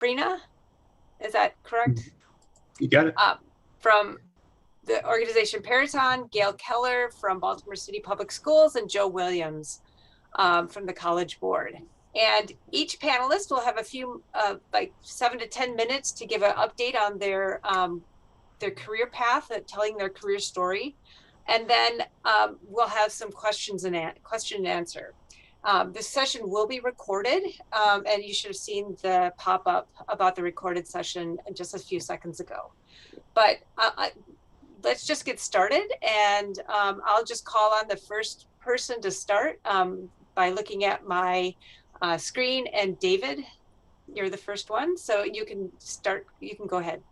Prina, is that correct? You got it. From the organization Peraton, Gail Keller from Baltimore City Public Schools, and Joe Williams from the College Board. And each panelist will have a few, like 7 to 10 minutes to give an update on their career path, telling their career story. And then we'll have some question and answer. This session will be recorded, and you should have seen the pop-up about the recorded session just a few seconds ago. But let's just get started, and I'll just call on the first person to start by looking at my screen. And David, you're the first one, so you can start. You can go ahead.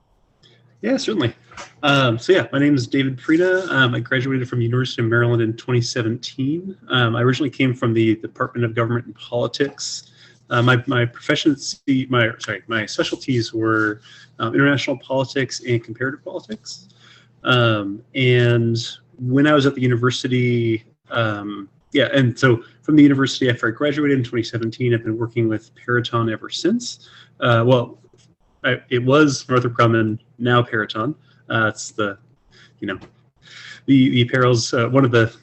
Yeah, certainly. My name is David Prina. I graduated from the University of Maryland in 2017. I originally came from the Department of Government and Politics. My specialties were international politics and comparative politics. And when I was at the university, and so from the university after I graduated in 2017, I've been working with Peraton ever since. It was Northrop Grumman, now Peraton. It's the apparel's one of the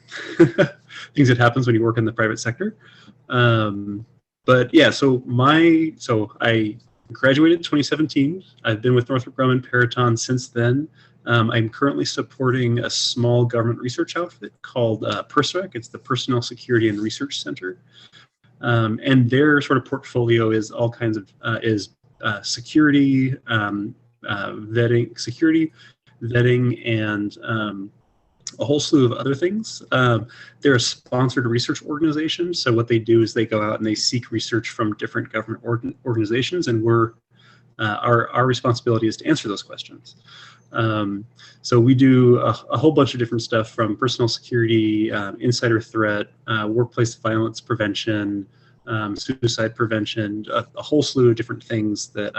things that happens when you work in the private sector. So I graduated in 2017. I've been with Northrop Grumman, Peraton since then. I'm currently supporting a small government research outfit called PERSREC. It's the Personnel Security and Research Center. And their sort of portfolio is all kinds of security, vetting, and a whole slew of other things. They're a sponsored research organization, so what they do is they go out and they seek research from different government organizations, and our responsibility is to answer those questions. So we do a whole bunch of different stuff, from personal security, insider threat, workplace violence prevention, suicide prevention, a whole slew of different things that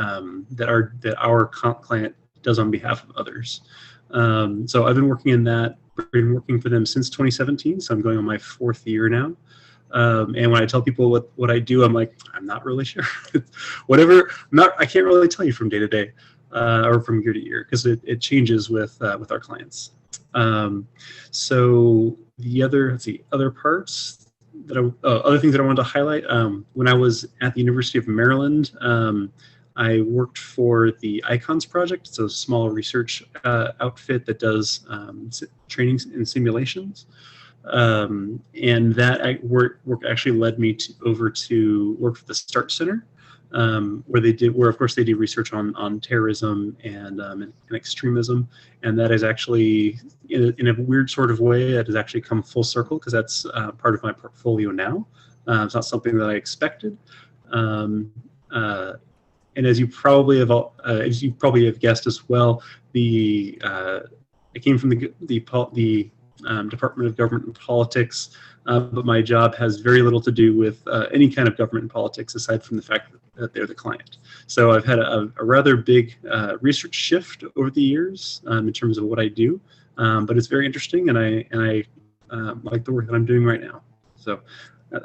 our client does on behalf of others. So I've been working in that. Been working for them since 2017, so I'm going on my 4th year now. And when I tell people what I do, I'm like, I'm not really sure. I can't really tell you from day to day or from year to year, because it changes with our clients. So the other parts other things that I wanted to highlight. When I was at the University of Maryland, I worked for the ICONS project. It's a small research outfit that does trainings and simulations. And that work actually led me over to work for the START Center, where of course they do research on terrorism and extremism. And that is actually, in a weird sort of way, it has actually come full circle, because that's part of my portfolio now. It's not something that I expected. And as you probably have guessed as well, I came from the Department of Government and Politics, but my job has very little to do with any kind of government and politics, aside from the fact that they're the client. So I've had a rather big research shift over the years in terms of what I do, but it's very interesting, and I like the work that I'm doing right now. So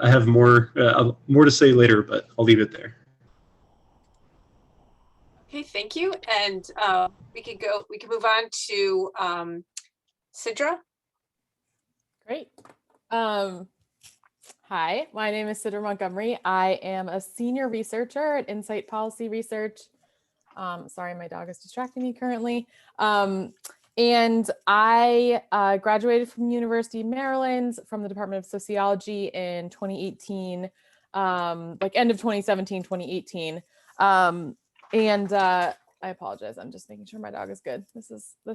I have more to say later, but I'll leave it there. Okay, thank you. And we can move on to Sidra. Great. Hi, my name is Sidra Montgomery. I am a senior researcher at Insight Policy Research. Sorry, my dog is distracting me currently. And I graduated from the University of Maryland from the Department of Sociology in 2018, like end of 2017, 2018. And I apologize. I'm just making sure my dog is good. This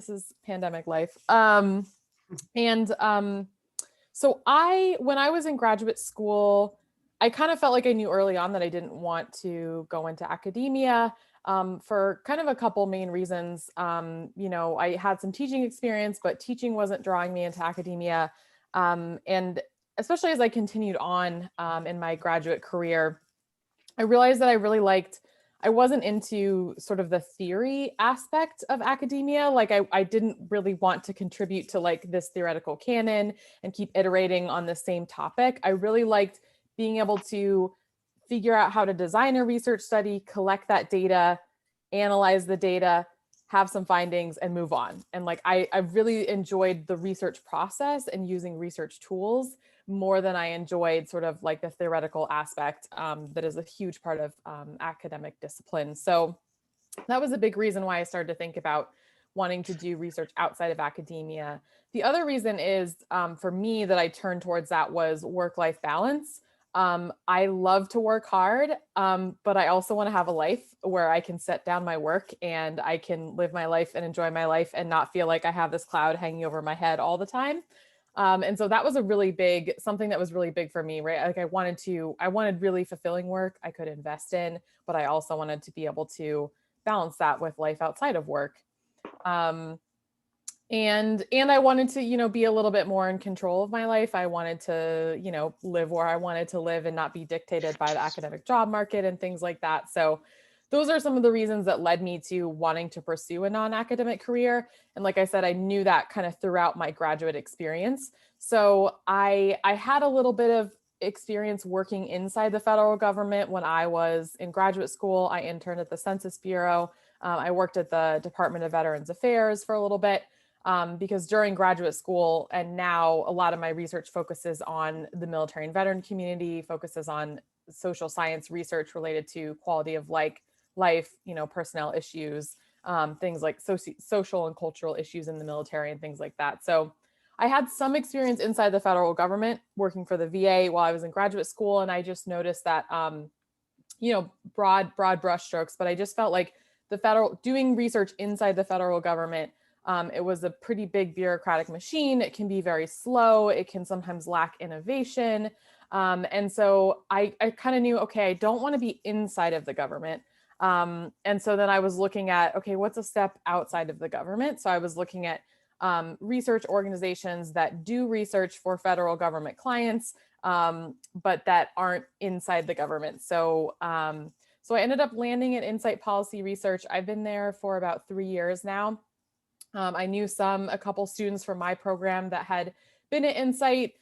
is pandemic life. So when I was in graduate school, I kind of felt like I knew early on that I didn't want to go into academia for kind of a couple main reasons. I had some teaching experience, but teaching wasn't drawing me into academia. And especially as I continued on in my graduate career, I realized that I wasn't into sort of the theory aspect of academia. Like I didn't really want to contribute to like this theoretical canon and keep iterating on the same topic. I really liked being able to figure out how to design a research study, collect that data, analyze the data, have some findings, and move on. And like, I really enjoyed the research process and using research tools more than I enjoyed sort of like the theoretical aspect that is a huge part of academic discipline. So that was a big reason why I started to think about wanting to do research outside of academia. The other reason is for me that I turned towards that was work-life balance. I love to work hard, but I also want to have a life where I can set down my work and I can live my life and enjoy my life and not feel like I have this cloud hanging over my head all the time. And so that was a really big, something that was really big for me, right? Like I wanted really fulfilling work I could invest in, but I also wanted to be able to balance that with life outside of work. And I wanted to, be a little bit more in control of my life. I wanted to, live where I wanted to live and not be dictated by the academic job market and things like that. So those are some of the reasons that led me to wanting to pursue a non-academic career. And like I said, I knew that kind of throughout my graduate experience. So I had a little bit of experience working inside the federal government when I was in graduate school. I interned at the Census Bureau. I worked at the Department of Veterans Affairs for a little bit. Because during graduate school and now a lot of my research focuses on the military and veteran community, focuses on social science research related to quality of life, personnel issues, things like social and cultural issues in the military and things like that. So I had some experience inside the federal government working for the VA while I was in graduate school. And I just noticed that, broad brushstrokes, but I just felt like doing research inside the federal government, it was a pretty big bureaucratic machine. It can be very slow. It can sometimes lack innovation. And so I kind of knew, okay, I don't want to be inside of the government. And so then I was looking at, okay, what's a step outside of the government? So I was looking at research organizations that do research for federal government clients, but that aren't inside the government. So I ended up landing at Insight Policy Research. I've been there for about 3 years now. I knew a couple students from my program that had been at Insight.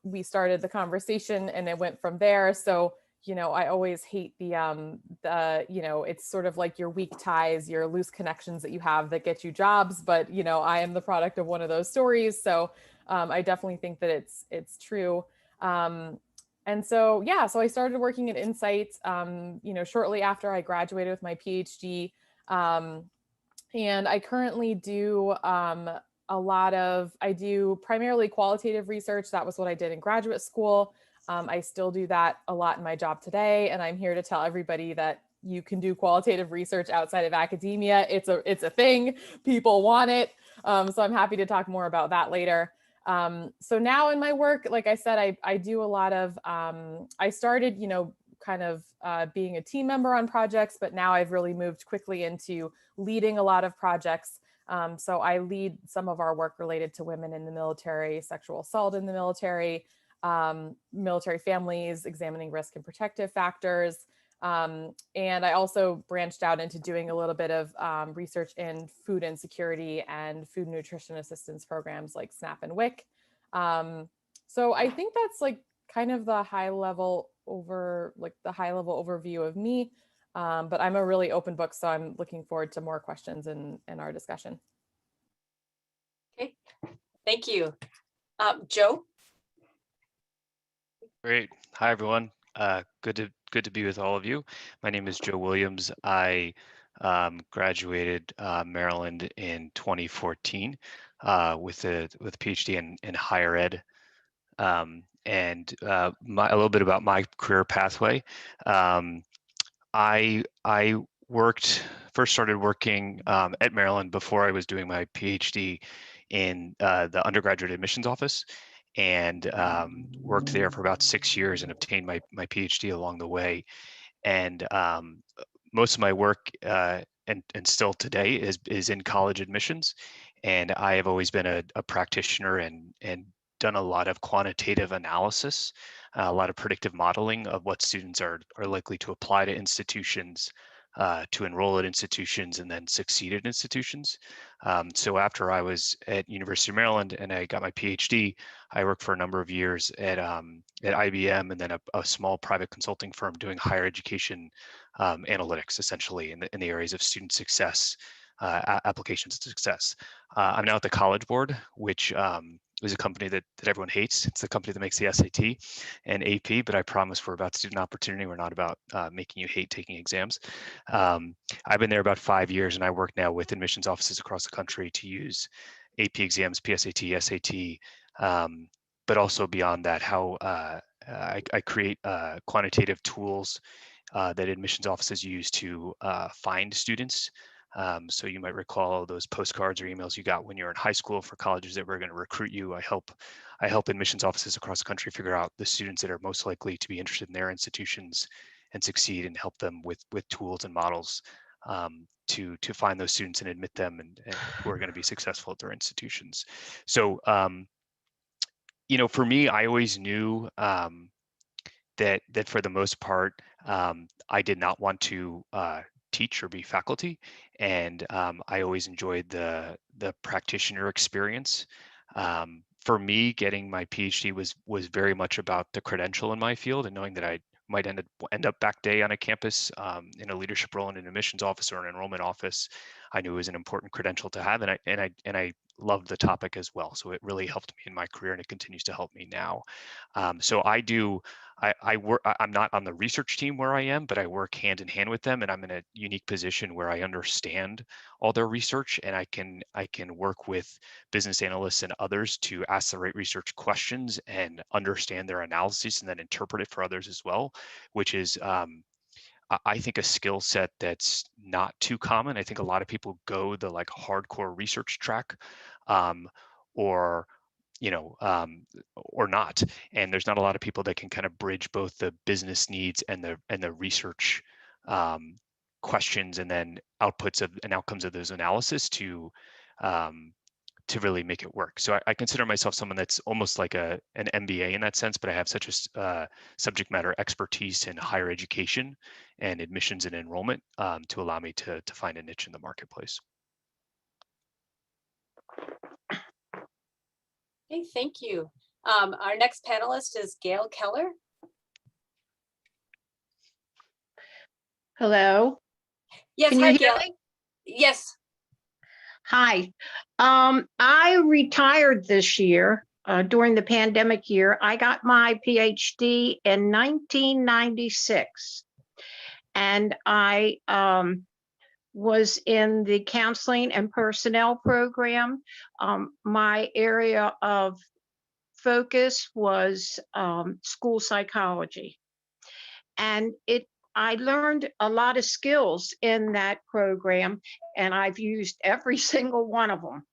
We started the conversation and it went from there. So, I always hate it's sort of like your weak ties, your loose connections that you have that get you jobs. But, I am the product of one of those stories. So I definitely think that it's true. And so, so I started working at Insight, shortly after I graduated with my PhD. And I currently do I do primarily qualitative research. That was what I did in graduate school. I still do that a lot in my job today. And I'm here to tell everybody that you can do qualitative research outside of academia. It's a thing. People want it. So I'm happy to talk more about that later. So now in my work, like I said, I do a lot of, I started, kind of being a team member on projects, but now I've really moved quickly into leading a lot of projects. So I lead some of our work related to women in the military, sexual assault in the military, military families, examining risk and protective factors. And I also branched out into doing a little bit of research in food insecurity and food nutrition assistance programs like SNAP and WIC. So I think that's like kind of the high level overview of me. But I'm a really open book, so I'm looking forward to more questions in our discussion. Okay, thank you. Joe? Great. Hi, everyone. Good to be with all of you. My name is Joe Williams. I graduated Maryland in 2014 with a PhD in higher ed. And a little bit about my career pathway. I first started working at Maryland before I was doing my PhD in the undergraduate admissions office, and worked there for about 6 years and obtained my PhD along the way. And most of my work and still today is in college admissions. And I have always been a practitioner and done a lot of quantitative analysis, a lot of predictive modeling of what students are likely to apply to institutions to enroll at institutions and then succeed at institutions. So after I was at University of Maryland and I got my PhD, I worked for a number of years at IBM and then a small private consulting firm doing higher education analytics, essentially in the areas of student success, applications of success. I'm now at the College Board, which is a company that everyone hates. It's the company that makes the SAT and AP, but I promise we're about student opportunity. We're not about making you hate taking exams. I've been there about 5 years, and I work now with admissions offices across the country to use AP exams, PSAT, SAT, but also beyond that, how I create quantitative tools that admissions offices use to find students. So you might recall those postcards or emails you got when you're in high school for colleges that were going to recruit you. I help admissions offices across the country figure out the students that are most likely to be interested in their institutions and succeed, and help them with tools and models to find those students and admit them and who are going to be successful at their institutions. So for me, I always knew that for the most part, I did not want to teach or be faculty, and I always enjoyed the practitioner experience. For me, getting my PhD was very much about the credential in my field, and knowing that I might end up back day on a campus in a leadership role in an admissions office or an enrollment office. I knew it was an important credential to have, and I loved the topic as well. So it really helped me in my career, and it continues to help me now. So I work. I'm not on the research team where I am, but I work hand in hand with them, and I'm in a unique position where I understand all their research, and I can work with business analysts and others to ask the right research questions and understand their analysis, and then interpret it for others as well, which is I think a skill set that's not too common. I think a lot of people go the like hardcore research track, or or not. And there's not a lot of people that can kind of bridge both the business needs and the research questions and then outputs of and outcomes of those analysis to really make it work. So I consider myself someone that's almost like an MBA in that sense, but I have such a subject matter expertise in higher education and admissions and enrollment to allow me to find a niche in the marketplace. Okay, thank you. Our next panelist is Gail Keller. Hello. Yes, Can hi, you hear Gail. me? Yes. Hi. I retired this year during the pandemic year. I got my PhD in 1996, and I was in the counseling and personnel program. My area of focus was school psychology, and I learned a lot of skills in that program, and I've used every single one of them.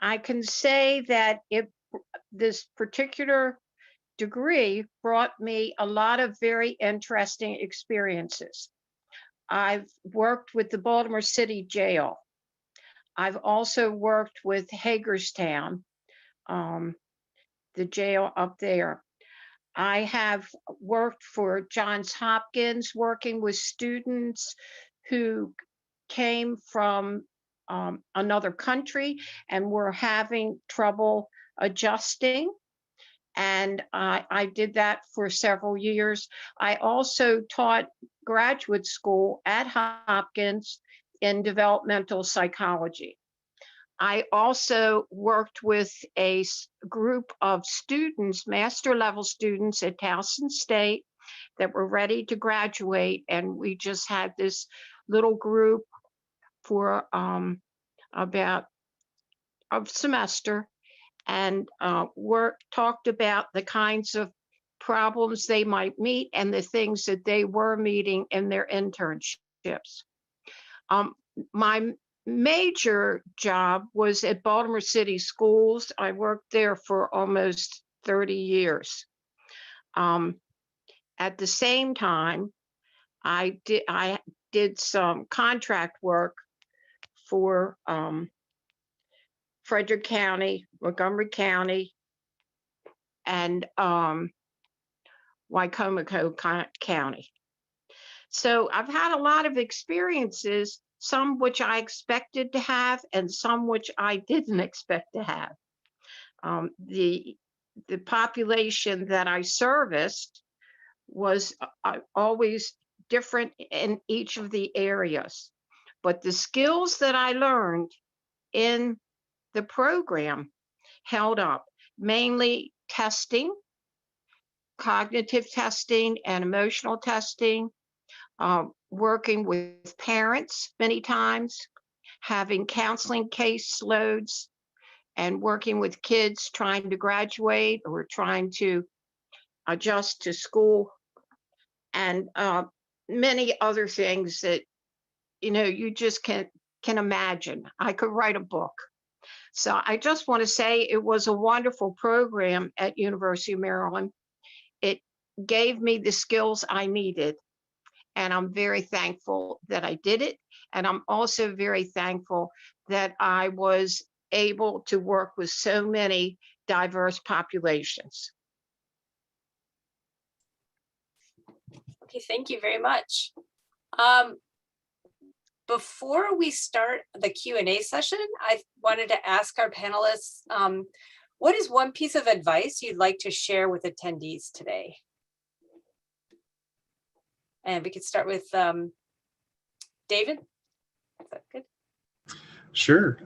I can say that this particular degree brought me a lot of very interesting experiences. I've worked with the Baltimore City Jail. I've also worked with Hagerstown, the jail up there. I have worked for Johns Hopkins, working with students who came from another country and were having trouble adjusting. And I did that for several years. I also taught graduate school at Hopkins in developmental psychology. I also worked with a group of students, master level students at Towson State that were ready to graduate. And we just had this little group for about a semester, and talked about the kinds of problems they might meet and the things that they were meeting in their internships. My major job was at Baltimore City Schools. I worked there for almost 30 years. At the same time, I did some contract work for Frederick County, Montgomery County, and Wycomico County. So I've had a lot of experiences, some which I expected to have and some which I didn't expect to have. The population that I serviced was always different in each of the areas. But the skills that I learned in the program held up, mainly testing, cognitive testing, and emotional testing, working with parents many times, having counseling case loads, and working with kids trying to graduate or trying to adjust to school, and many other things that you just can imagine. I could write a book. So I just want to say it was a wonderful program at University of Maryland. It gave me the skills I needed, and I'm very thankful that I did it. And I'm also very thankful that I was able to work with so many diverse populations. Okay, thank you very much. Before we start the Q&A session, I wanted to ask our panelists, what is one piece of advice you'd like to share with attendees today? And we could start with David. Is that good? Sure.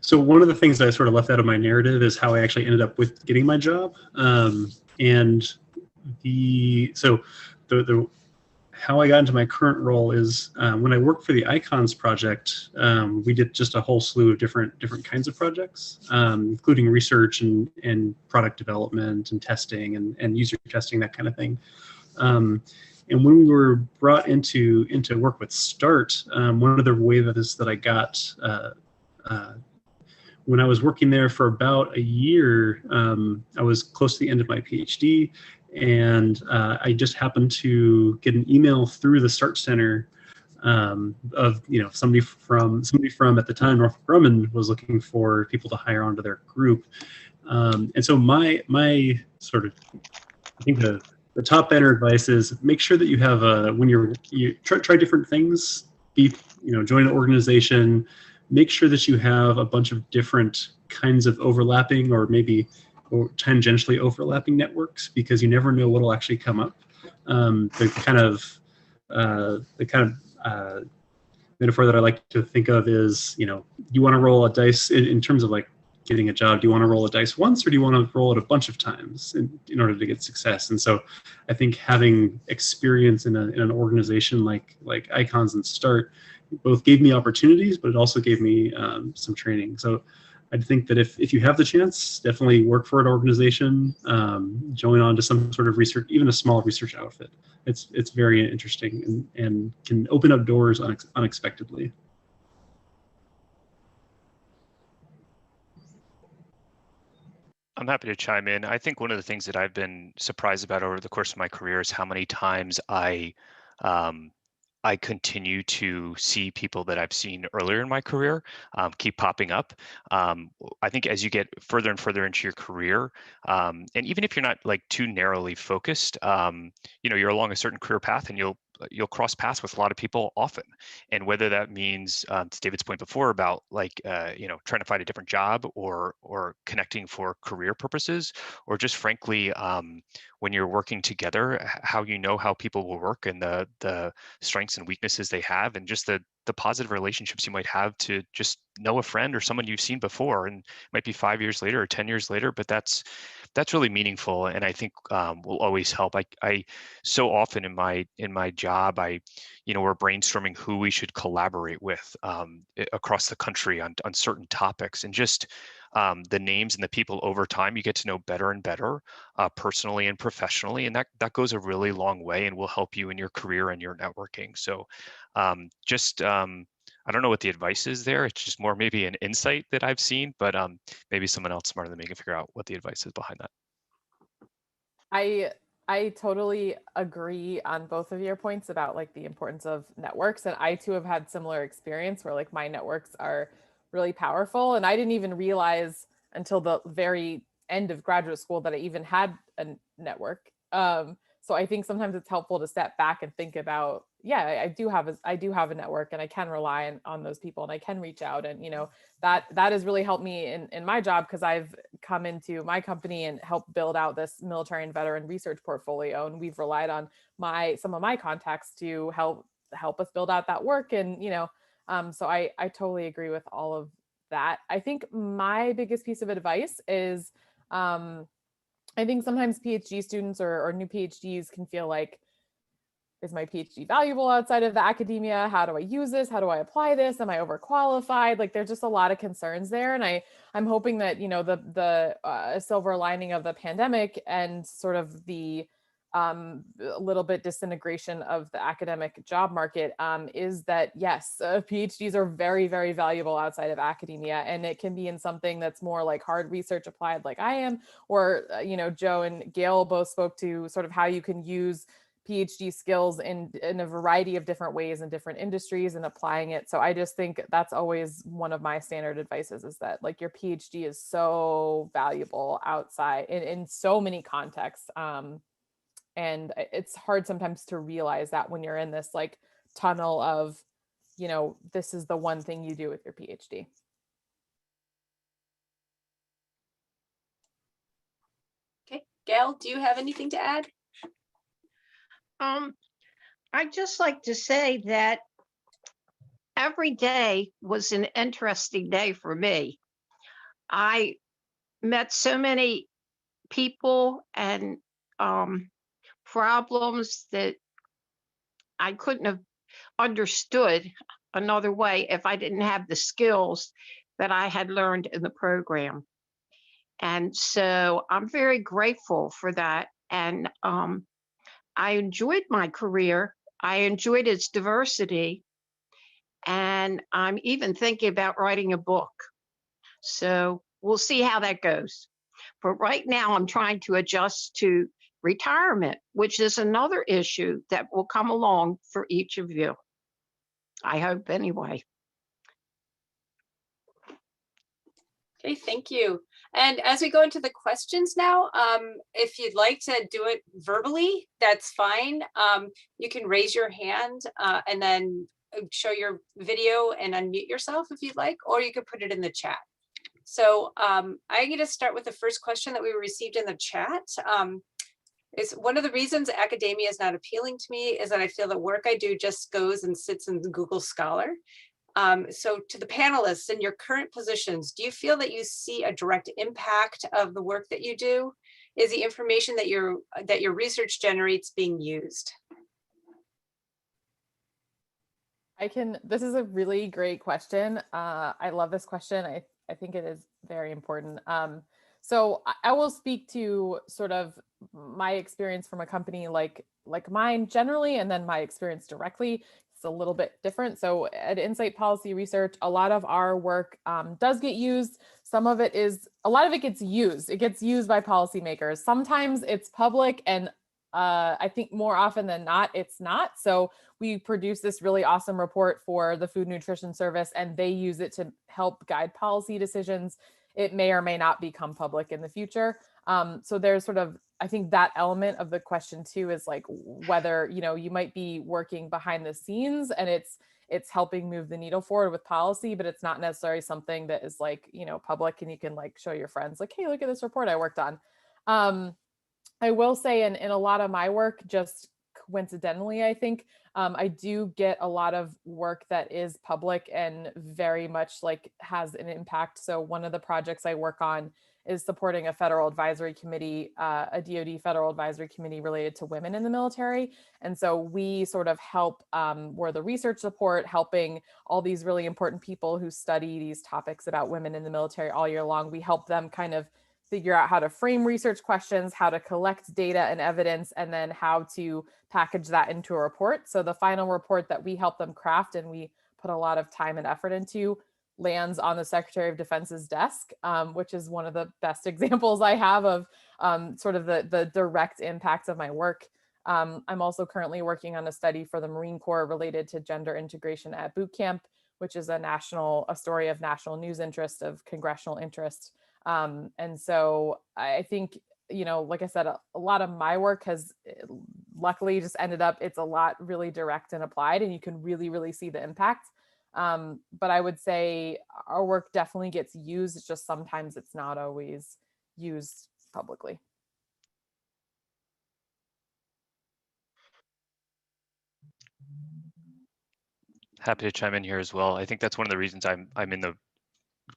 So one of the things that I sort of left out of my narrative is how I actually ended up with getting my job. And how I got into my current role is when I worked for the Icons project, we did just a whole slew of different kinds of projects, including research and product development and testing and user testing, that kind of thing. And when we were brought into work with START, one of the ways that I got when I was working there for about a year, I was close to the end of my PhD, and I just happened to get an email through the START Center of somebody from at the time Northrop Grumman was looking for people to hire onto their group, and so my sort of, I think the top banner advice is make sure that you have when you try different things, join an organization, make sure that you have a bunch of different kinds of overlapping or maybe tangentially overlapping networks, because you never know what will actually come up. The kind of metaphor that I like to think of is, you want to roll a dice in terms of like getting a job. Do you want to roll a dice once, or do you want to roll it a bunch of times in order to get success? And so I think having experience in an organization like Icons and START both gave me opportunities, but it also gave me some training. So I think that if you have the chance, definitely work for an organization, join on to some sort of research, even a small research outfit. It's very interesting and can open up doors unexpectedly. I'm happy to chime in. I think one of the things that I've been surprised about over the course of my career is how many times I continue to see people that I've seen earlier in my career keep popping up. I think as you get further and further into your career, and even if you're not like too narrowly focused, you're along a certain career path, and you'll cross paths with a lot of people often. And whether that means, to David's point before about like, trying to find a different job or connecting for career purposes, or just frankly, when you're working together, how how people will work and the strengths and weaknesses they have, and just the positive relationships you might have to just know a friend or someone you've seen before, and it might be 5 years later or 10 years later, but that's really meaningful, and I think will always help. I so often in my job, we're brainstorming who we should collaborate with across the country on certain topics, and just the names and the people over time you get to know better and better, personally and professionally, and that goes a really long way and will help you in your career and your networking. So I don't know what the advice is there. It's just more maybe an insight that I've seen, but maybe someone else smarter than me can figure out what the advice is behind that. I totally agree on both of your points about like the importance of networks. And I too have had similar experience where like my networks are really powerful. And I didn't even realize until the very end of graduate school that I even had a network. So I think sometimes it's helpful to step back and think about, yeah, I do have a network, and I can rely on those people, and I can reach out. And, that has really helped me in my job, because I've come into my company and helped build out this military and veteran research portfolio. And we've relied on some of my contacts to help us build out that work. And, so I totally agree with all of that. I think my biggest piece of advice is, I think sometimes PhD students or new PhDs can feel like, is my PhD valuable outside of the academia? How do I use this? How do I apply this? Am I overqualified? Like, there's just a lot of concerns there. And I'm hoping that, the silver lining of the pandemic and sort of the a little bit disintegration of the academic job market is that, yes, PhDs are very, very valuable outside of academia. And it can be in something that's more like hard research applied, like I am, or, Joe and Gail both spoke to sort of how you can use PhD skills in a variety of different ways in different industries and applying it. So I just think that's always one of my standard advices, is that, like, your PhD is so valuable outside in so many contexts. And it's hard sometimes to realize that when you're in this like tunnel of, this is the one thing you do with your PhD. Okay, Gail, do you have anything to add? I'd just like to say that every day was an interesting day for me. I met so many people and problems that I couldn't have understood another way if I didn't have the skills that I had learned in the program. And so I'm very grateful for that. And I enjoyed my career. I enjoyed its diversity. And I'm even thinking about writing a book. So we'll see how that goes. But right now, I'm trying to adjust to retirement, which is another issue that will come along for each of you. I hope, anyway. Okay, thank you. And as we go into the questions now, if you'd like to do it verbally, that's fine. You can raise your hand and then show your video and unmute yourself if you'd like, or you could put it in the chat. So I'm going to start with the first question that we received in the chat. Is one of the reasons academia is not appealing to me is that I feel the work I do just goes and sits in Google Scholar. So to the panelists, in your current positions, do you feel that you see a direct impact of the work that you do? Is the information that your research generates being used? This is a really great question. I love this question. I think it is very important. So I will speak to sort of my experience from a company like mine generally, and then my experience directly. It's a little bit different. So at Insight Policy Research, a lot of our work does get used. A lot of it gets used. It gets used by policymakers. Sometimes it's public, and I think more often than not, it's not. So we produce this really awesome report for the Food Nutrition Service, and they use it to help guide policy decisions. It may or may not become public in the future. So there's sort of, I think that element of the question too is like whether, you might be working behind the scenes and it's helping move the needle forward with policy, but it's not necessarily something that is like, public and you can like show your friends like, hey, look at this report I worked on. I will say in a lot of my work, just coincidentally, I think I do get a lot of work that is public and very much like has an impact. So one of the projects I work on is supporting a federal advisory committee, a DoD federal advisory committee related to women in the military. And so we sort of help, we're the research support, helping all these really important people who study these topics about women in the military all year long. We help them kind of figure out how to frame research questions, how to collect data and evidence, and then how to package that into a report. So the final report that we help them craft and we put a lot of time and effort into lands on the Secretary of Defense's desk, which is one of the best examples I have of sort of the direct impacts of my work. I'm also currently working on a study for the Marine Corps related to gender integration at boot camp, which is a story of national news interest, of congressional interest. And so I think like I said, a lot of my work has luckily just ended up, it's a lot really direct and applied, and you can really, really see the impact. But I would say our work definitely gets used. It's just sometimes it's not always used publicly. Happy to chime in here as well. I think that's one of the reasons I'm in the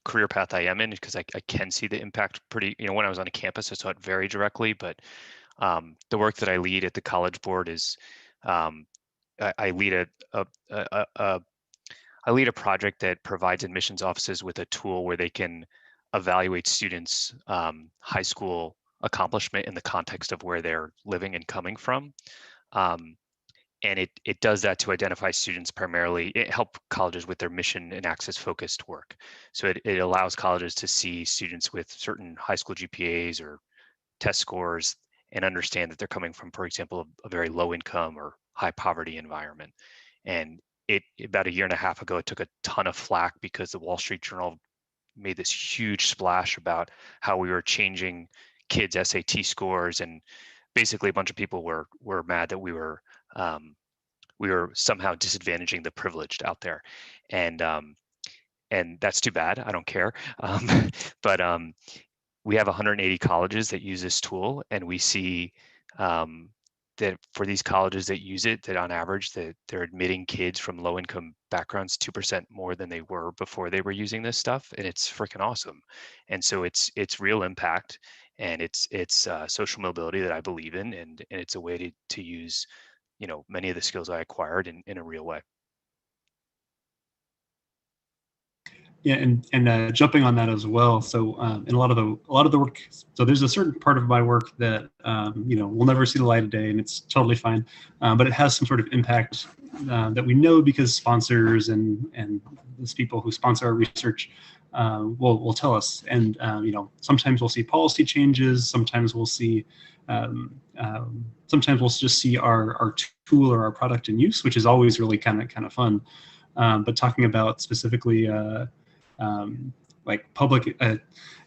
career path I am in, because I can see the impact pretty, when I was on a campus, I saw it very directly, but the work that I lead at the College Board is I lead I lead a project that provides admissions offices with a tool where they can evaluate students' high school accomplishment in the context of where they're living and coming from. And it does that to identify students primarily. It helps colleges with their mission and access focused work. So it allows colleges to see students with certain high school GPAs or test scores and understand that they're coming from, for example, a very low income or high poverty environment. And about a year and a half ago, it took a ton of flack because the Wall Street Journal made this huge splash about how we were changing kids' SAT scores, and basically a bunch of people were mad that we were somehow disadvantaging the privileged out there, and that's too bad. I don't care, but we have 180 colleges that use this tool, and we see that for these colleges that use it, that on average that they're admitting kids from low-income backgrounds 2% more than they were before they were using this stuff, and it's freaking awesome. And so it's real impact, and it's social mobility that I believe in, and it's a way to use many of the skills I acquired in a real way. Yeah, and jumping on that as well. So, in a lot of the work, so there's a certain part of my work that will never see the light of day, and it's totally fine. But it has some sort of impact that we know because sponsors and these people who sponsor our research will tell us. And sometimes we'll see policy changes. Sometimes we'll see sometimes we'll just see our tool or our product in use, which is always really kind of fun. But talking about specifically. Like public,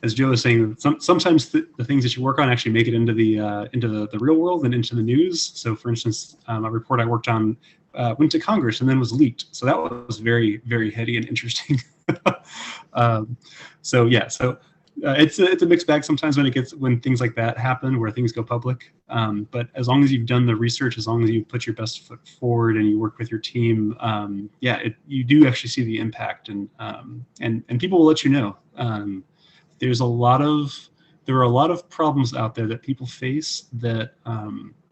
as Joe was saying, sometimes the things that you work on actually make it into the real world and into the news. So, for instance, a report I worked on went to Congress and then was leaked. So that was very, very heady and interesting. So it's a mixed bag sometimes when things like that happen, where things go public. But as long as you've done the research, as long as you put your best foot forward and you work with your team, you do actually see the impact, and people will let you know. There are a lot of problems out there that people face that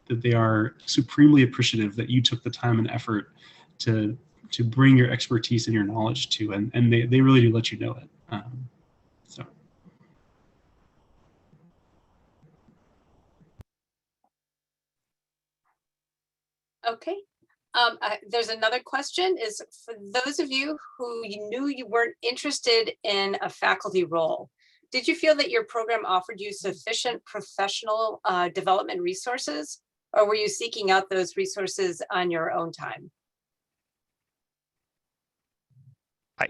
they are supremely appreciative that you took the time and effort to bring your expertise and your knowledge to, and they really do let you know it. Okay. There's another question, is for those of you who you knew you weren't interested in a faculty role, did you feel that your program offered you sufficient professional development resources, or were you seeking out those resources on your own time?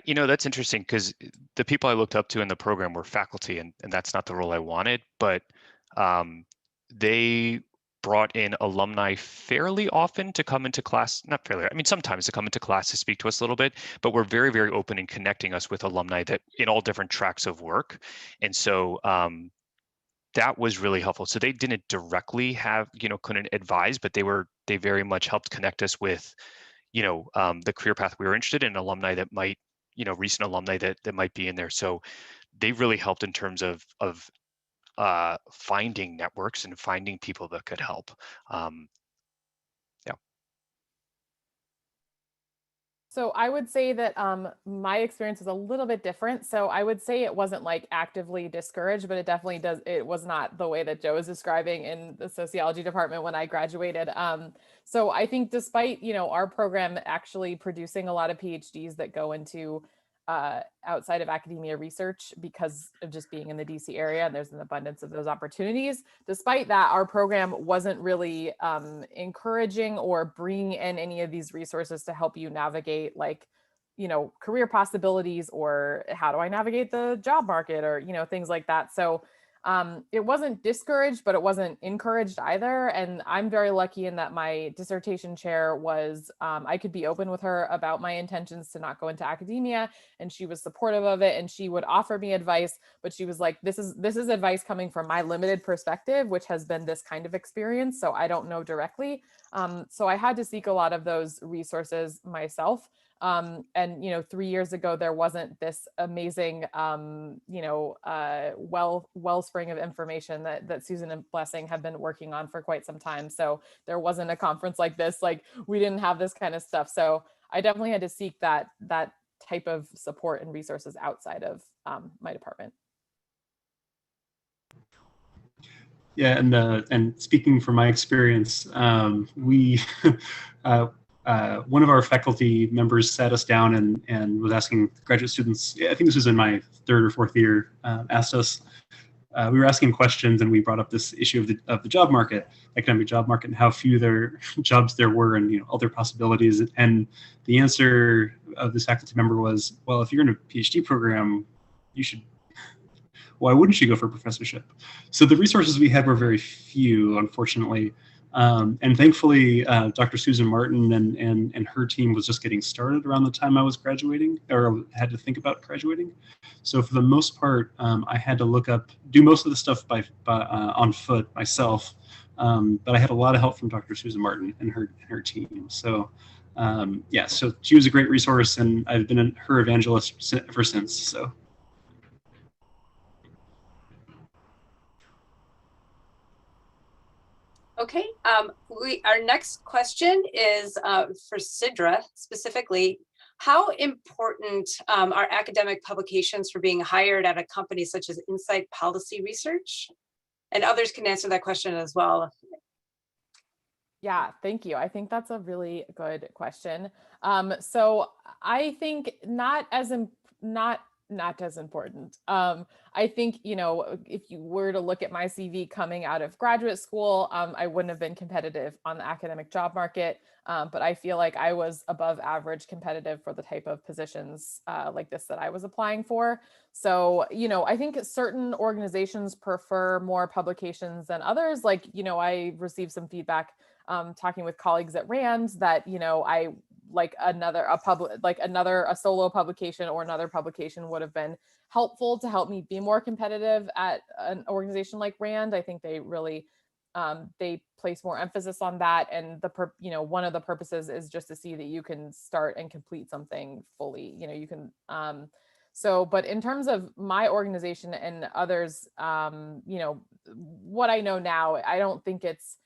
That's interesting, because the people I looked up to in the program were faculty, and that's not the role I wanted, but they brought in alumni fairly often to come into class, not fairly, I mean, sometimes to come into class to speak to us a little bit, but we're very, very open in connecting us with alumni that in all different tracks of work. And so that was really helpful. So they didn't directly couldn't advise, but they very much helped connect us with, the career path we were interested in, alumni that might, recent alumni that might be in there. So they really helped in terms of finding networks and finding people that could help. So I would say that my experience is a little bit different. So I would say it wasn't like actively discouraged, but it was not the way that Joe is describing in the sociology department when I graduated. So I think despite, our program actually producing a lot of PhDs that go into outside of academia research because of just being in the DC area, and there's an abundance of those opportunities. Despite that, our program wasn't really encouraging or bringing in any of these resources to help you navigate career possibilities, or how do I navigate the job market, or, things like that. So It wasn't discouraged, but it wasn't encouraged either. And I'm very lucky in that my dissertation chair was, I could be open with her about my intentions to not go into academia, and she was supportive of it, and she would offer me advice, but she was like, this is advice coming from my limited perspective, which has been this kind of experience. So I don't know directly. So I had to seek a lot of those resources myself. And, 3 years ago, there wasn't this amazing, wellspring of information that Susan and Blessing have been working on for quite some time. So there wasn't a conference like this, like we didn't have this kind of stuff. So I definitely had to seek that type of support and resources outside of my department. Yeah, and speaking from my experience, we one of our faculty members sat us down and was asking graduate students. I think this was in my third or fourth year. Asked us. We were asking questions, and we brought up this issue of the job market, economic job market, and how few jobs there were, and other possibilities. And the answer of this faculty member was, "Well, if you're in a PhD program, you should. Why wouldn't you go for a professorship?" So the resources we had were very few, unfortunately. And thankfully, Dr. Susan Martin and her team was just getting started around the time I was graduating, or had to think about graduating. So for the most part, I had to do most of the stuff on foot myself. But I had a lot of help from Dr. Susan Martin and her team. So so she was a great resource, and I've been her evangelist ever since. So. Okay, our next question is for Sidra specifically. How important are academic publications for being hired at a company such as Insight Policy Research? And others can answer that question as well. Yeah, thank you. I think that's a really good question. So I think not as important. I think, if you were to look at my CV coming out of graduate school, I wouldn't have been competitive on the academic job market. But I feel like I was above average competitive for the type of positions like this that I was applying for. So, I think certain organizations prefer more publications than others. Like, I received some feedback talking with colleagues at RAND that, I like a solo publication or another publication would have been helpful to help me be more competitive at an organization like RAND. I think they really they place more emphasis on that, and one of the purposes is just to see that you can start and complete something fully. You can but in terms of my organization and others, what I know now, I don't think it's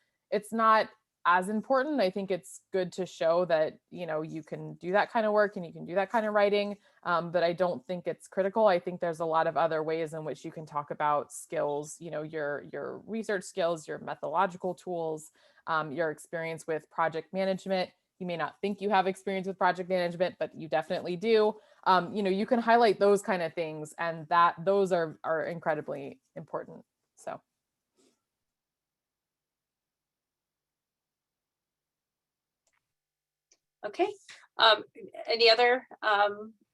not as important. I think it's good to show that, you can do that kind of work and you can do that kind of writing. But I don't think it's critical. I think there's a lot of other ways in which you can talk about skills, your research skills, your methodological tools, your experience with project management. You may not think you have experience with project management, but you definitely do. You can highlight those kind of things, and those are incredibly important. So. Okay.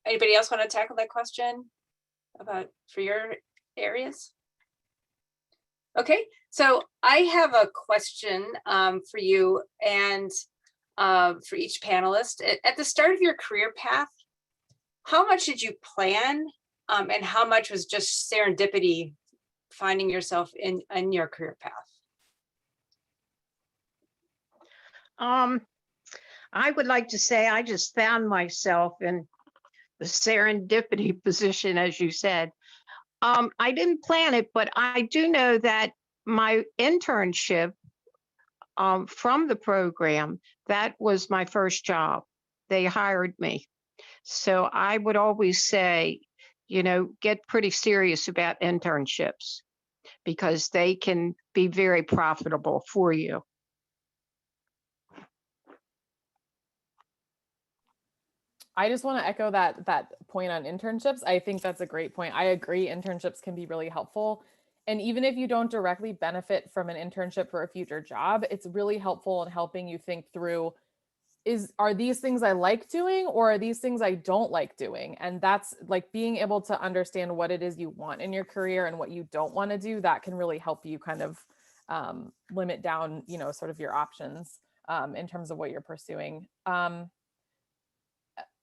Anybody else want to tackle that question for your areas? Okay, so I have a question for you and for each panelist. At the start of your career path, how much did you plan and how much was just serendipity, finding yourself in your career path? I would like to say I just found myself in the serendipity position, as you said. I didn't plan it, but I do know that my internship from the program, that was my first job. They hired me. So I would always say, get pretty serious about internships because they can be very profitable for you. I just want to echo that point on internships. I think that's a great point. I agree, internships can be really helpful. And even if you don't directly benefit from an internship for a future job, it's really helpful in helping you think through are these things I like doing, or are these things I don't like doing? And that's like being able to understand what it is you want in your career and what you don't want to do. That can really help you kind of limit down, you know, sort of your options in terms of what you're pursuing.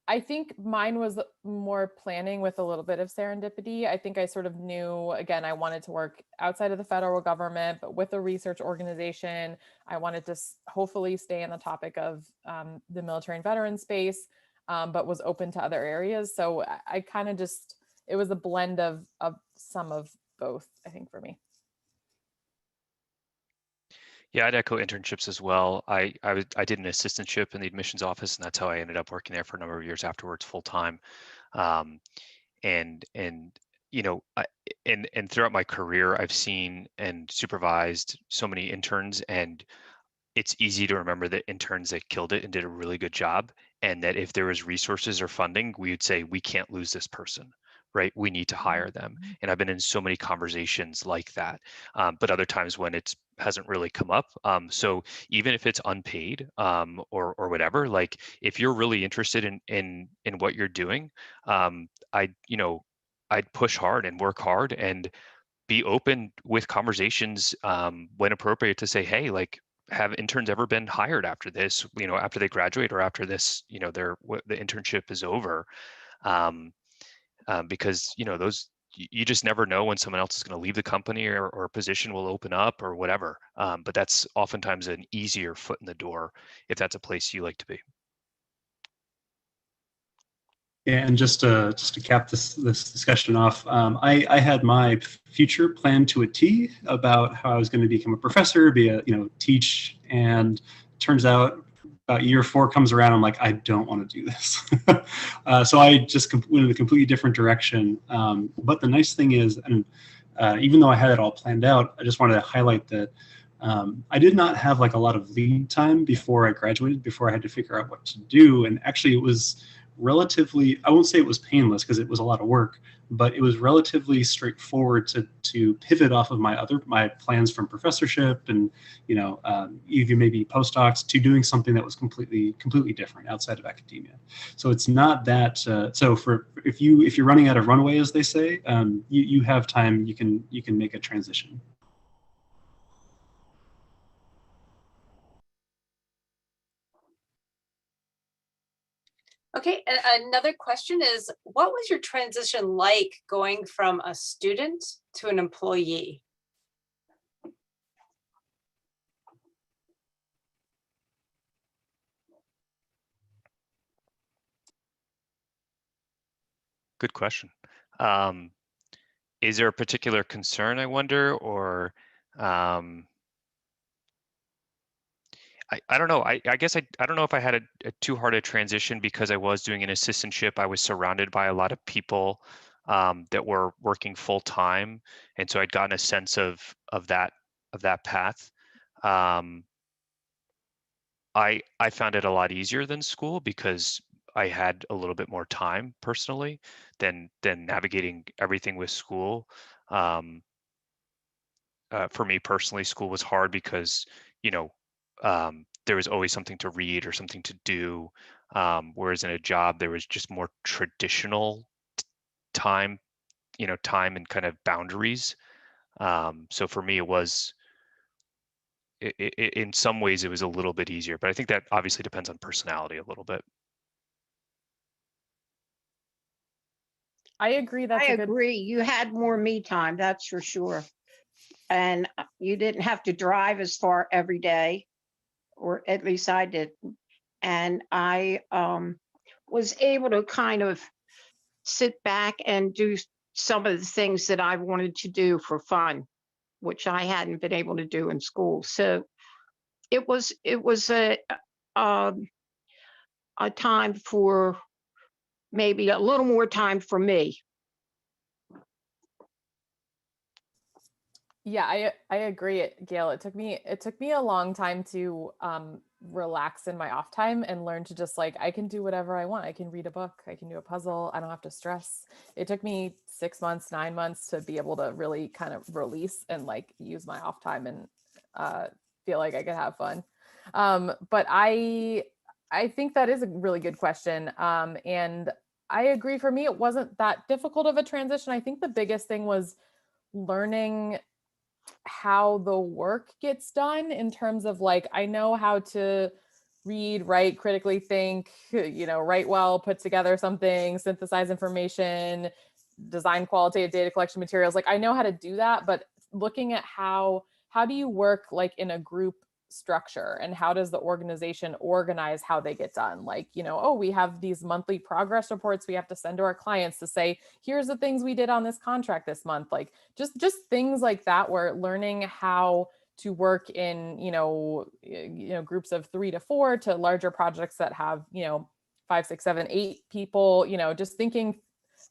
I think mine was more planning with a little bit of serendipity. I think I sort of knew, again, I wanted to work outside of the federal government, but with a research organization. I wanted to hopefully stay on the topic of the military and veteran space, but was open to other areas. So I kind of just, it was a blend of some of both, I think, for me. Yeah, I'd echo internships as well. I did an assistantship in the admissions office, and that's how I ended up working there for a number of years afterwards, full time. And you know, and throughout my career, I've seen and supervised so many interns, and it's easy to remember the interns that killed it and did a really good job, and that if there was resources or funding, we would say we can't lose this person, right? We need to hire them. And I've been in so many conversations like that, but other times when it's hasn't really come up. So even if it's unpaid or whatever, like if you're really interested in what you're doing, I'd push hard and work hard and be open with conversations when appropriate to say, hey, like, have interns ever been hired after this, you know, after they graduate or after this, you know, the internship is over? Because, you know, you just never know when someone else is going to leave the company or a position will open up or whatever. But that's oftentimes an easier foot in the door if that's a place you like to be. Yeah, and just to cap this discussion off, I had my future planned to a T about how I was going to become a professor, teach, and turns out about year 4 comes around, I'm like, I don't want to do this. So I just went in a completely different direction. But the nice thing is, and even though I had it all planned out, I just wanted to highlight that I did not have like a lot of lead time before I graduated, before I had to figure out what to do. And actually it was relatively, I won't say it was painless because it was a lot of work, but it was relatively straightforward to pivot off of my plans from professorship and even maybe postdocs to doing something that was completely different outside of academia. So it's not that so for if you're running out of runway, as they say, you have time, you can make a transition. Okay, another question is, what was your transition like going from a student to an employee? Good question. Is there a particular concern, I wonder, or I don't know. I guess I don't know if I had a too hard a transition because I was doing an assistantship. I was surrounded by a lot of people that were working full time, and so I'd gotten a sense of that path. I found it a lot easier than school because I had a little bit more time personally than navigating everything with school. For me personally, school was hard because, there was always something to read or something to do. Whereas in a job, there was just more traditional time, time and kind of boundaries. So for me, it was, in some ways, it was a little bit easier, but I think that obviously depends on personality a little bit. I agree. I agree. You had more me time, that's for sure. And you didn't have to drive as far every day, or at least I didn't. And I was able to kind of sit back and do some of the things that I wanted to do for fun, which I hadn't been able to do in school. So it was a time for maybe a little more time for me. Yeah, I agree, Gail. It took me a long time to relax in my off time and learn to just like, I can do whatever I want. I can read a book, I can do a puzzle, I don't have to stress. It took me 6 months, 9 months to be able to really kind of release and like use my off time and feel like I could have fun. But I I think that is a really good question. And I agree, for me, it wasn't that difficult of a transition. I think the biggest thing was learning how the work gets done, in terms of like, I know how to read, write, critically think, write well, put together something, synthesize information, design qualitative data collection materials. Like, I know how to do that, but looking at how do you work like in a group structure, and how does the organization organize how they get done? Like, oh, we have these monthly progress reports we have to send to our clients to say, here's the things we did on this contract this month. Like, just things like that, where learning how to work in, groups of 3 to 4, to larger projects that have, 5, 6, 7, 8 people, just thinking,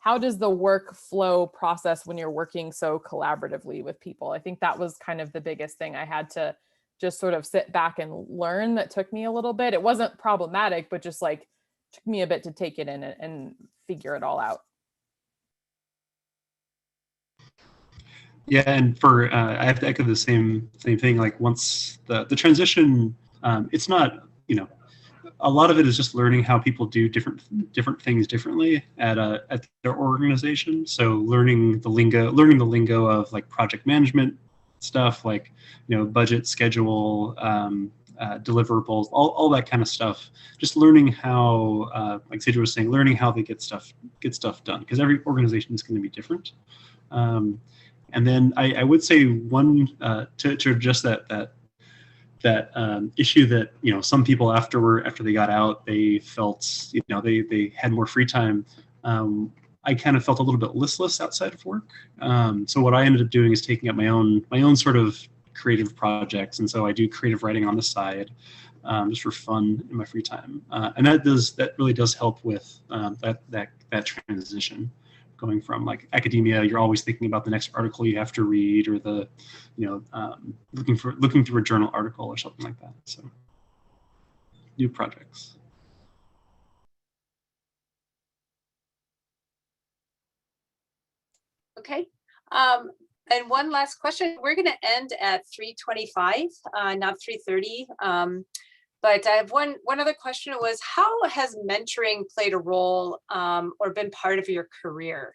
how does the workflow process when you're working so collaboratively with people? I think that was kind of the biggest thing I had to just sort of sit back and learn. That took me a little bit. It wasn't problematic, but just like took me a bit to take it in and figure it all out. Yeah, and for I have to echo the same thing. Like, once the transition, it's not, a lot of it is just learning how people do different things differently at their organization. So learning the lingo of like project management stuff, like budget, schedule, deliverables, all that kind of stuff. Just learning how, like Sidra was saying, learning how they get stuff done, because every organization is going to be different. And then I would say one to address that issue that some people after they got out, they felt they had more free time. I kind of felt a little bit listless outside of work. So what I ended up doing is taking up my own sort of creative projects, and so I do creative writing on the side, just for fun in my free time, and that really does help with that transition. Going from like academia, you're always thinking about the next article you have to read, or the, looking through a journal article or something like that. So, new projects. Okay. And one last question. We're going to end at 3:25, not 3:30. But I have one other question. Was, how has mentoring played a role or been part of your career?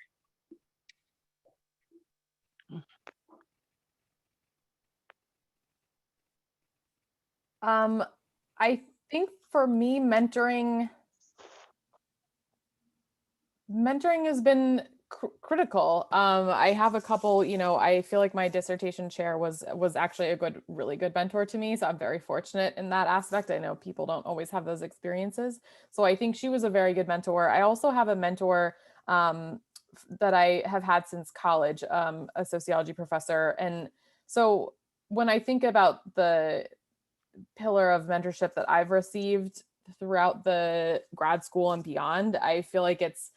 I think for me, mentoring has been critical. I have a couple, I feel like my dissertation chair was actually a really good mentor to me. So I'm very fortunate in that aspect. I know people don't always have those experiences. So I think she was a very good mentor. I also have a mentor that I have had since college, a sociology professor. And so when I think about the pillar of mentorship that I've received throughout the grad school and beyond, I feel like it's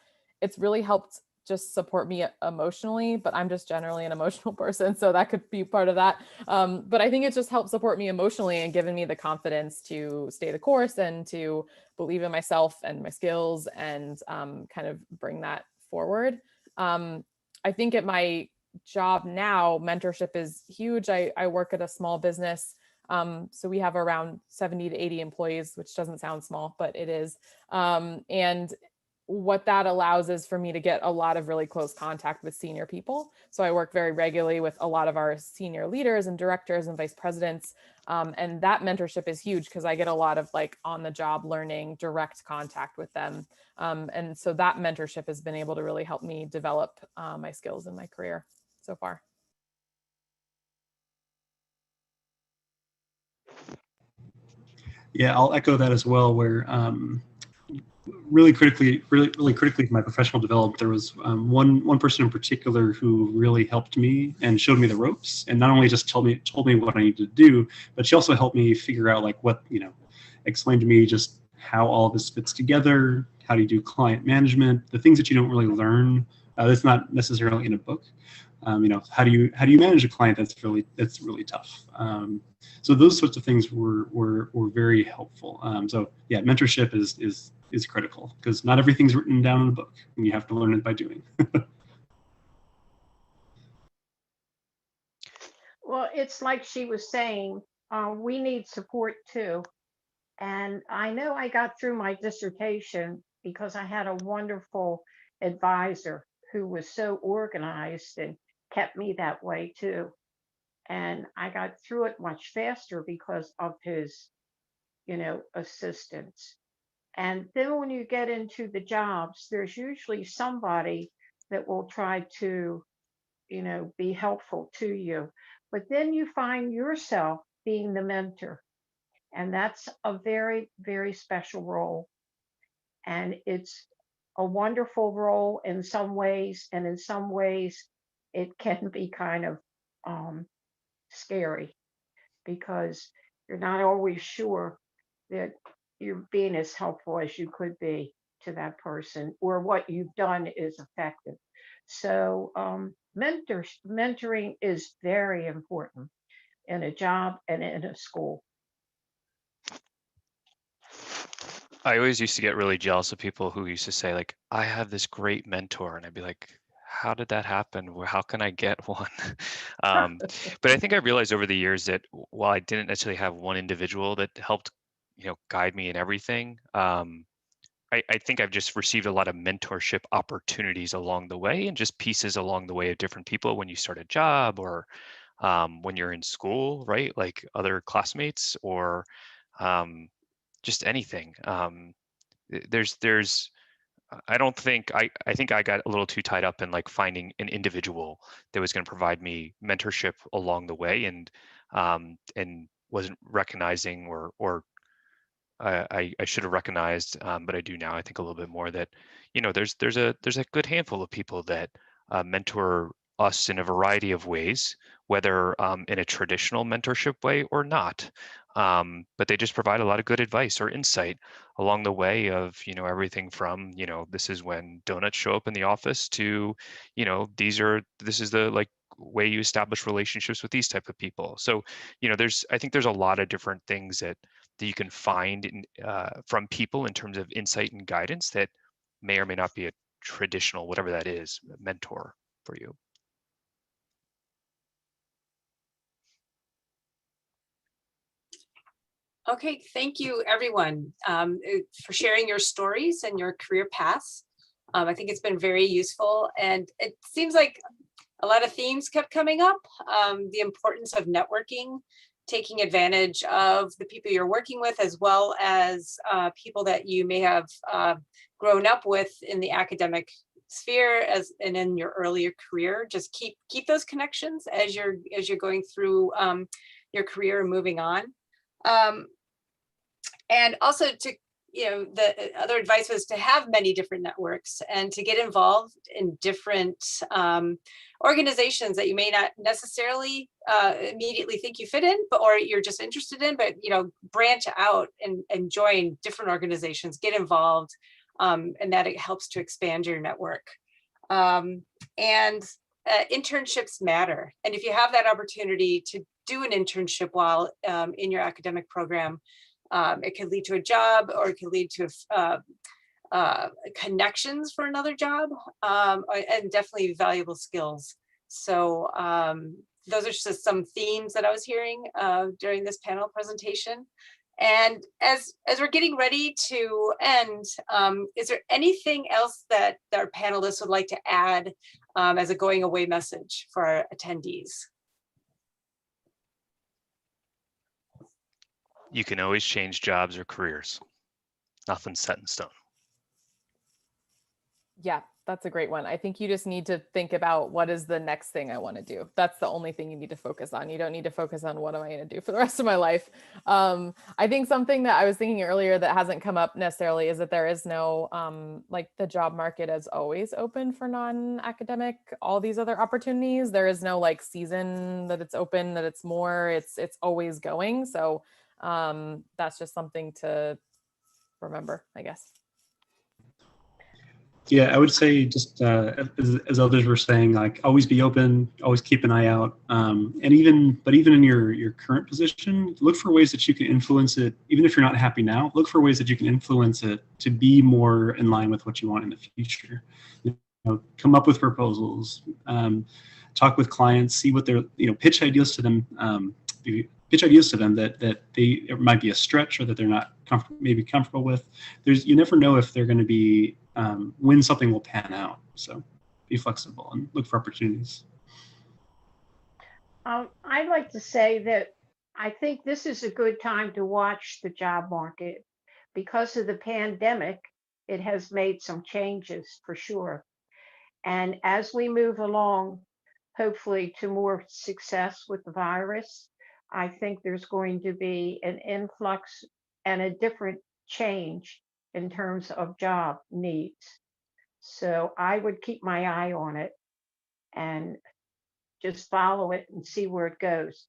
really helped just support me emotionally, but I'm just generally an emotional person, so that could be part of that. But I think it just helped support me emotionally and given me the confidence to stay the course and to believe in myself and my skills, and kind of bring that forward. I think at my job now, mentorship is huge. I work at a small business. So we have around 70 to 80 employees, which doesn't sound small, but it is. And what that allows is for me to get a lot of really close contact with senior people. So I work very regularly with a lot of our senior leaders and directors and vice presidents. And that mentorship is huge because I get a lot of like on the job learning, direct contact with them. And so that mentorship has been able to really help me develop my skills in my career so far. Yeah, I'll echo that as well. Where really critically for my professional development, there was one person in particular who really helped me and showed me the ropes, and not only just told me what I needed to do, but she also helped me figure out like what, explained to me just how all of this fits together. How do you do client management? The things that you don't really learn, that's not necessarily in a book. How do you manage a client that's really tough. So those sorts of things were very helpful. So yeah, mentorship is critical because not everything's written down in a book, and you have to learn it by doing. Well, it's like she was saying, we need support too. And I know I got through my dissertation because I had a wonderful advisor who was so organized and kept me that way too. And I got through it much faster because of his, assistance. And then when you get into the jobs, there's usually somebody that will try to, be helpful to you. But then you find yourself being the mentor. And that's a very, very special role. And it's a wonderful role in some ways. And in some ways, it can be kind of um, scary because you're not always sure that you're being as helpful as you could be to that person or what you've done is effective. So, mentoring is very important in a job and in a school. I always used to get really jealous of people who used to say, like, I have this great mentor. And I'd be like, how did that happen? How can I get one? But I think I realized over the years that while I didn't necessarily have one individual that helped, guide me in everything, I think I've just received a lot of mentorship opportunities along the way and just pieces along the way of different people when you start a job or when you're in school, right? Like other classmates or just anything. There's I don't think I think I got a little too tied up in like finding an individual that was going to provide me mentorship along the way and wasn't recognizing or I should have recognized, but I do now. I think a little bit more that, there's a good handful of people that mentor us in a variety of ways, whether in a traditional mentorship way or not. But they just provide a lot of good advice or insight along the way of, everything from, this is when donuts show up in the office to, this is the like way you establish relationships with these type of people. So, I think there's a lot of different things that you can find from people in terms of insight and guidance that may or may not be a traditional, whatever that is, mentor for you. Okay, thank you everyone for sharing your stories and your career paths. I think it's been very useful, and it seems like a lot of themes kept coming up. The importance of networking, taking advantage of the people you're working with, as well as people that you may have grown up with in the academic sphere and in your earlier career. Just keep those connections as you're going through your career and moving on. And also the other advice was to have many different networks and to get involved in different organizations that you may not necessarily immediately think you fit in, or you're just interested in, but branch out and join different organizations, get involved, and that it helps to expand your network. And internships matter. And if you have that opportunity to do an internship while in your academic program, it could lead to a job, or it could lead to connections for another job, and definitely valuable skills. So those are just some themes that I was hearing during this panel presentation. And as we're getting ready to end, is there anything else that our panelists would like to add as a going away message for our attendees? You can always change jobs or careers. Nothing's set in stone. Yeah, that's a great one. I think you just need to think about what is the next thing I want to do. That's the only thing you need to focus on. You don't need to focus on what am I going to do for the rest of my life. I think something that I was thinking earlier that hasn't come up necessarily is that there is no, like the job market is always open for non-academic, all these other opportunities. There is no like season that it's open, that it's more, it's always going. So that's just something to remember, I guess. Yeah, I would say just as others were saying, like always be open, always keep an eye out, and even in your current position, look for ways that you can influence it. Even if you're not happy now, look for ways that you can influence it to be more in line with what you want in the future. Come up with proposals, talk with clients, see what they're pitch ideas to them. Pitch ideas to them that it might be a stretch or that they're not maybe comfortable with. You never know if they're going to be when something will pan out. So be flexible and look for opportunities. I'd like to say that I think this is a good time to watch the job market. Because of the pandemic, it has made some changes for sure. And as we move along, hopefully to more success with the virus, I think there's going to be an influx and a different change in terms of job needs. So I would keep my eye on it and just follow it and see where it goes,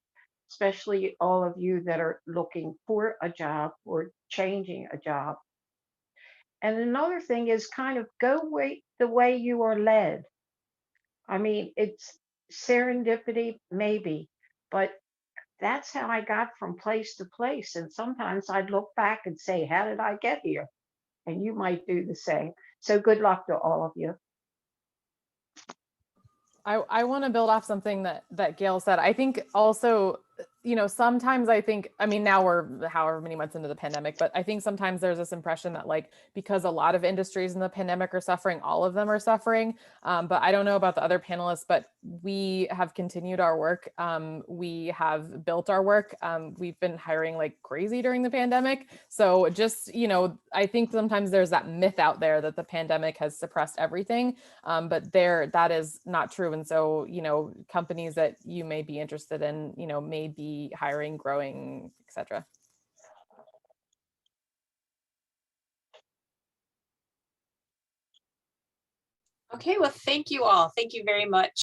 especially all of you that are looking for a job or changing a job. And another thing is kind of the way you are led. I mean, it's serendipity, maybe, but that's how I got from place to place. And sometimes I'd look back and say, how did I get here? And you might do the same. So good luck to all of you. I want to build off something that Gail said. I think also, sometimes I mean, now we're however many months into the pandemic, but I think sometimes there's this impression that like, because a lot of industries in the pandemic are suffering, all of them are suffering. But I don't know about the other panelists, but we have continued our work. We have built our work. We've been hiring like crazy during the pandemic. So just, I think sometimes there's that myth out there that the pandemic has suppressed everything. But that is not true. And so, companies that you may be interested in, may be hiring, growing, etc. Okay, well, thank you all. Thank you very much.